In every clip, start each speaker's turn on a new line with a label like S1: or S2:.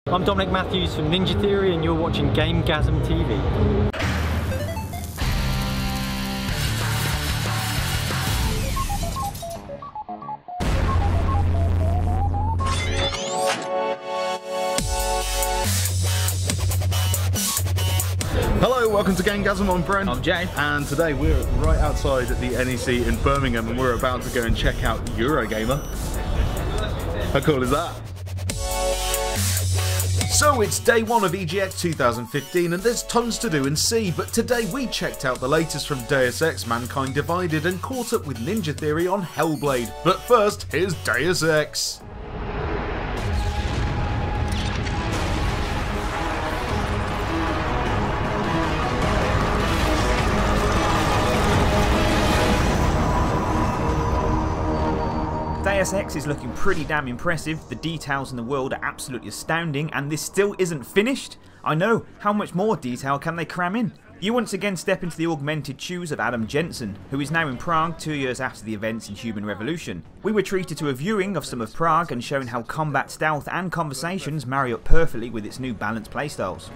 S1: I'm Dominic Matthews from Ninja Theory and you're watching GameGazm TV.
S2: Hello, welcome to GameGazm. I'm Brent.
S3: I'm Jay.
S2: And today we're right outside at the NEC in Birmingham and we're about to go and check out Eurogamer. How cool is that? So it's day one of EGX 2015 and there's tons to do and see, but today we checked out the latest from Deus Ex Mankind Divided and caught up with Ninja Theory on Hellblade. But first, here's Deus Ex.
S3: Deus Ex is looking pretty damn impressive, the details in the world are absolutely astounding, and this still isn't finished? I know, how much more detail can they cram in? You once again step into the augmented shoes of Adam Jensen, who is now in Prague 2 years after the events in Human Revolution. We were treated to a viewing of some of Prague and shown how combat, stealth and conversations marry up perfectly with its new balanced playstyles.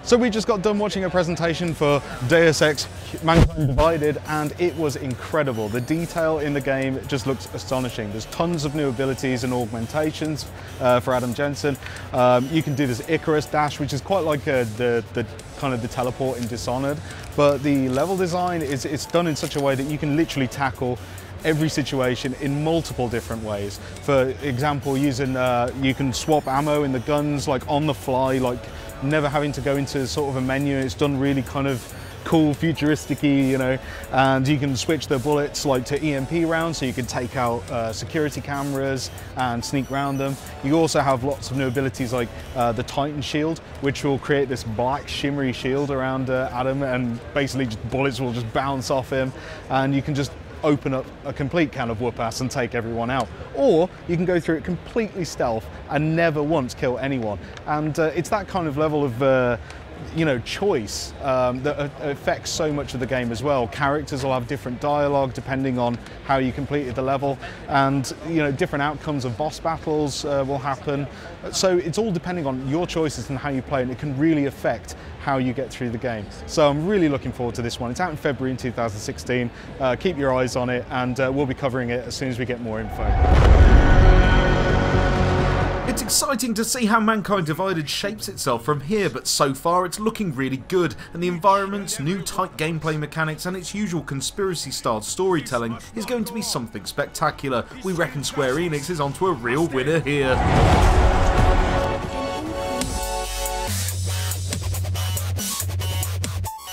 S2: So we just got done watching a presentation for Deus Ex Mankind Divided and it was incredible. The detail in the game just looks astonishing. There's tons of new abilities and augmentations for Adam Jensen. You can do this Icarus dash, which is quite like the kind of the teleport in Dishonored, but the level design it's done in such a way that you can literally tackle every situation in multiple different ways. For example, using you can swap ammo in the guns like on the fly, like never having to go into sort of a menu. It's done really kind of cool, futuristic-y, you know, and you can switch the bullets like to EMP rounds, so you can take out security cameras and sneak around them. You also have lots of new abilities like the Titan shield, which will create this black shimmery shield around Adam, and basically just bullets will just bounce off him, and you can just open up a complete can of whoop-ass and take everyone out. Or you can go through it completely stealth and never once kill anyone. And it's that kind of level of you know, choice that affects so much of the game as well. Characters will have different dialogue depending on how you completed the level, and you know, different outcomes of boss battles will happen. So it's all depending on your choices and how you play, and it can really affect how you get through the game. So I'm really looking forward to this one. It's out in February in 2016. Keep your eyes on it, and we'll be covering it as soon as we get more info. It's exciting to see how Mankind Divided shapes itself from here, but so far it's looking really good, and the environments, new tight gameplay mechanics and its usual conspiracy-styled storytelling is going to be something spectacular. We reckon Square Enix is onto a real winner here.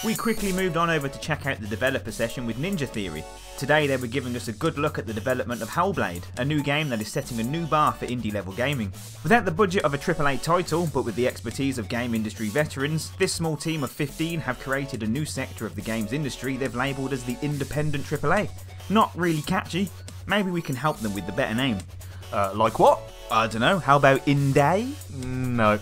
S3: We quickly moved on over to check out the developer session with Ninja Theory. Today they were giving us a good look at the development of Hellblade, a new game that is setting a new bar for indie level gaming. Without the budget of a AAA title, but with the expertise of game industry veterans, this small team of 15 have created a new sector of the games industry they've labelled as the independent AAA. Not really catchy, maybe we can help them with the better name.
S2: Like what?
S3: I don't know, how about Indie?
S2: No.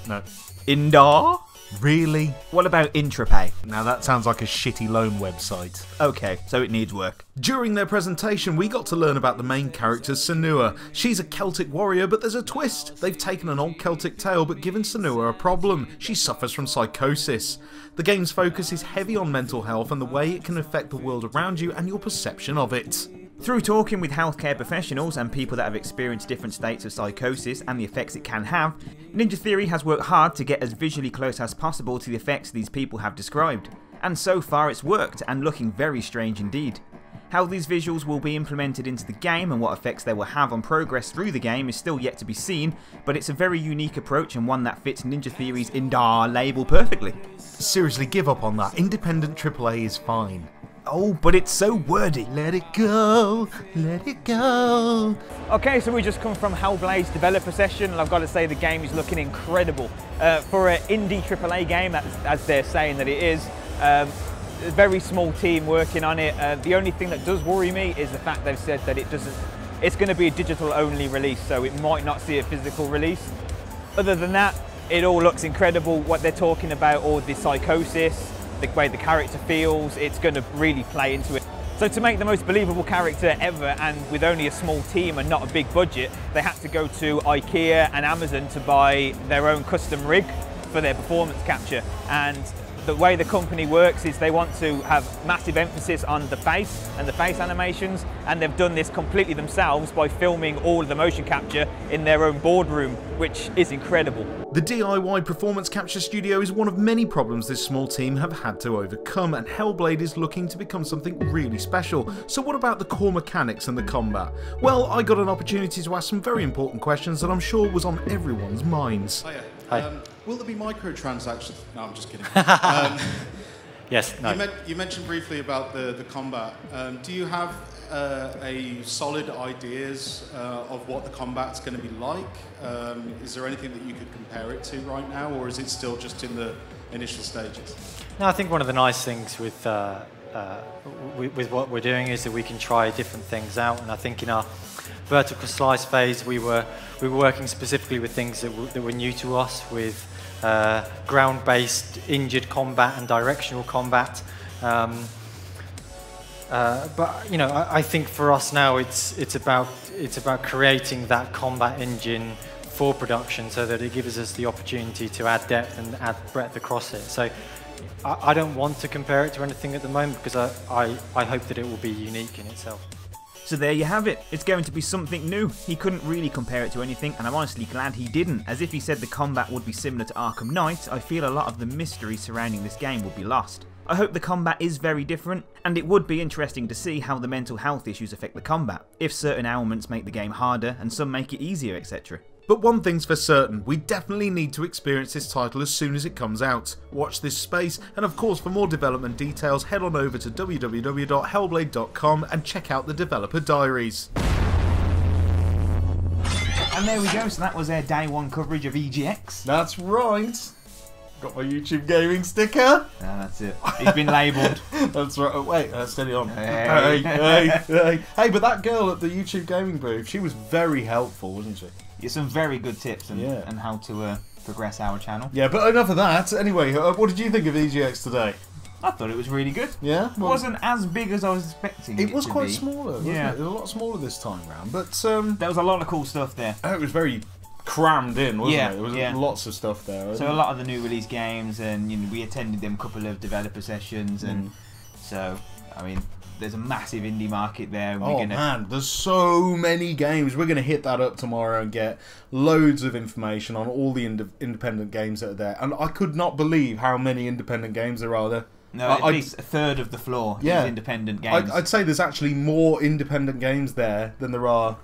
S3: Indar?
S2: Really?
S3: What about Intrapay?
S2: Now that sounds like a shitty loan website.
S3: Okay, so it needs work.
S2: During their presentation we got to learn about the main character Senua. She's a Celtic warrior, but there's a twist. They've taken an old Celtic tale but given Senua a problem. She suffers from psychosis. The game's focus is heavy on mental health and the way it can affect the world around you and your perception of it.
S3: Through talking with healthcare professionals and people that have experienced different states of psychosis and the effects it can have, Ninja Theory has worked hard to get as visually close as possible to the effects these people have described. And so far it's worked, and looking very strange indeed. How these visuals will be implemented into the game and what effects they will have on progress through the game is still yet to be seen, but it's a very unique approach and one that fits Ninja Theory's Indar label perfectly.
S2: Seriously, give up on that. Independent AAA is fine.
S3: Oh, but it's so wordy.
S2: Let it go, let it go.
S4: Okay, so we just come from Hellblade's developer session, and I've got to say the game is looking incredible. For an indie AAA game, as they're saying that it is, a very small team working on it. The only thing that does worry me is the fact they've said that it's going to be a digital-only release, so it might not see a physical release. Other than that, it all looks incredible. What they're talking about, all the psychosis, the way the character feels, it's going to really play into it. So to make the most believable character ever, and with only a small team and not a big budget, they had to go to IKEA and Amazon to buy their own custom rig for their performance capture. And the way the company works is they want to have massive emphasis on the face and the face animations, and they've done this completely themselves by filming all of the motion capture in their own boardroom, which is incredible.
S2: The DIY performance capture studio is one of many problems this small team have had to overcome, and Hellblade is looking to become something really special. So what about the core mechanics and the combat? Well, I got an opportunity to ask some very important questions that I'm sure was on everyone's minds.
S5: Hiya.
S1: Hi.
S5: Will there be microtransactions? No, I'm just kidding.
S1: Yes, no.
S5: You mentioned briefly about the combat. Do you have a solid ideas of what the combat's going to be like? Is there anything that you could compare it to right now, or is it still just in the initial stages?
S1: No, I think one of the nice things with what we're doing is that we can try different things out, and I think in our vertical slice phase we were working specifically with things that were new to us, with ground-based injured combat and directional combat. But you know, I think for us now it's about creating that combat engine for production, so that it gives us the opportunity to add depth and add breadth across it. So I don't want to compare it to anything at the moment, because I hope that it will be unique in itself.
S3: So there you have it, it's going to be something new. He couldn't really compare it to anything, and I'm honestly glad he didn't, as if he said the combat would be similar to Arkham Knight, I feel a lot of the mystery surrounding this game would be lost. I hope the combat is very different, and it would be interesting to see how the mental health issues affect the combat, if certain elements make the game harder and some make it easier, etc.
S2: But one thing's for certain, we definitely need to experience this title as soon as it comes out. Watch this space, and of course for more development details head on over to www.hellblade.com and check out the developer diaries.
S3: And there we go, so that was our day one coverage of EGX.
S2: That's right. Got my YouTube gaming sticker.
S3: That's it. It's been labelled.
S2: That's right. Oh, wait, steady on.
S3: Hey.
S2: Hey, but that girl at the YouTube gaming booth, she was very helpful, wasn't she?
S3: Yeah, some very good tips and how to progress our channel.
S2: Yeah, but enough of that. Anyway, what did you think of EGX today?
S3: I thought it was really good.
S2: Yeah?
S3: It wasn't as big as I was expecting it
S2: was
S3: to
S2: quite
S3: be.
S2: smaller, wasn't it? It was a lot smaller this time round, but...
S3: there was a lot of cool stuff there.
S2: It was very crammed in, wasn't it? There was
S3: yeah.
S2: lots of stuff there.
S3: So a lot of the new release games, and you know, we attended them couple of developer sessions, and so, I mean, there's a massive indie market there.
S2: Man, there's so many games. We're going to hit that up tomorrow and get loads of information on all the independent games that are there. And I could not believe how many independent games there are there.
S3: No, at least a third of the floor is independent games.
S2: I'd say there's actually more independent games there than there are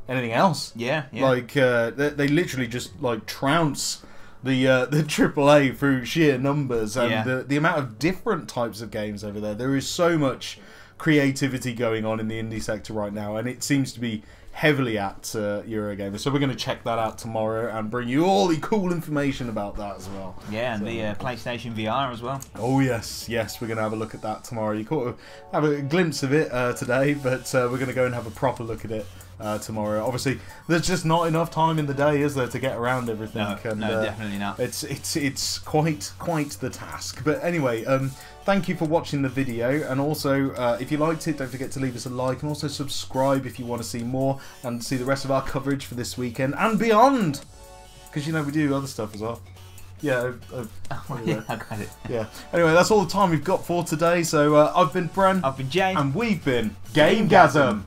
S2: anything else.
S3: Yeah.
S2: Like, they literally just, like, trounce the AAA through sheer numbers, and the amount of different types of games over there. There is so much creativity going on in the indie sector right now, and it seems to be heavily at Eurogamer. So we're going to check that out tomorrow and bring you all the cool information about that as well.
S3: Yeah, and the PlayStation VR as well.
S2: Oh yes, we're going to have a look at that tomorrow. You caught have a glimpse of it today, but we're going to go and have a proper look at it tomorrow. Obviously, there's just not enough time in the day, is there, to get around everything?
S3: No, definitely not.
S2: It's quite the task. But anyway, thank you for watching the video, and also if you liked it, don't forget to leave us a like, and also subscribe if you want to see more and see the rest of our coverage for this weekend and beyond, because you know we do other stuff as well. Yeah,
S3: yeah, I got it.
S2: Yeah. Anyway, that's all the time we've got for today. So I've been Bren.
S3: I've been Jay.
S2: And we've been GameGazm.